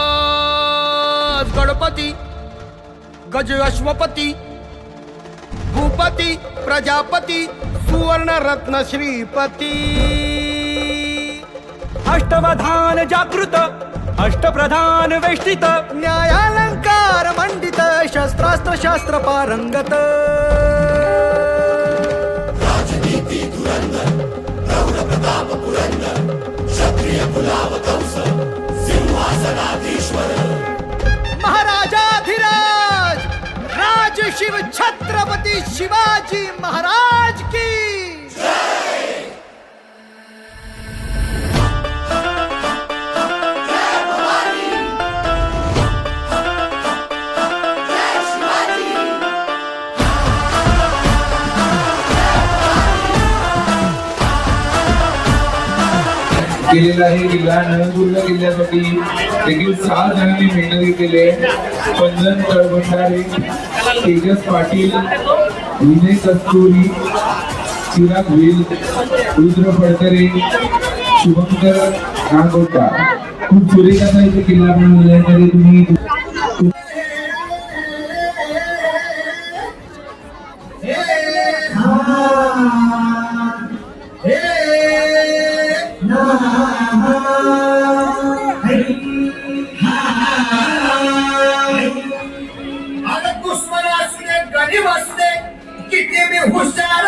महाराज गणपती गज अश्वपती भूपती प्रजापती सुवर्ण रत्न श्रीपती अष्टवधान जागृत अष्टप्रधान वेष्टित न्यायालंकार मंडित शस्त्रास्त्र शास्त्र पारंगत राजनीती धुरंधर प्रौढ प्रताप पुरंदर क्षत्रिय कुलाव कंस सिंहासनाधीश्वर महाराजाधिराज राज शिव छत्रपती शिवाजी महाराज की केलेला आहे. जिल्हा नळदुर्ग जिल्ह्यासाठी देखील 6 जणांनी मेहनत घेतलेली आहे. पंजन तळभंडारे, तेजस पाटील, विजय कस्तुरी, चिराग व्हील, रुद्र फडतरे, शुभंकर नागोटा. खूप सुरेख असा इथे किल्ला आपण मुलांकडे तुम्ही दुश्मन असू दे गरीब असू दे किती मी हुशार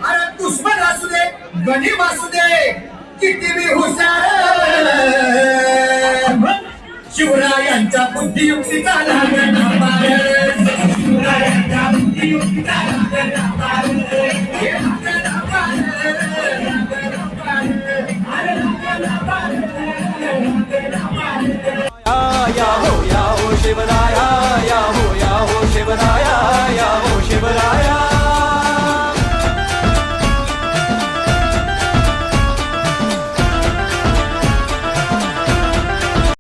अरे दुश्मन असू दे गरीब असू दे किती मी हुशार शिवरायांच्या बुद्धियुक्तीचा लाभ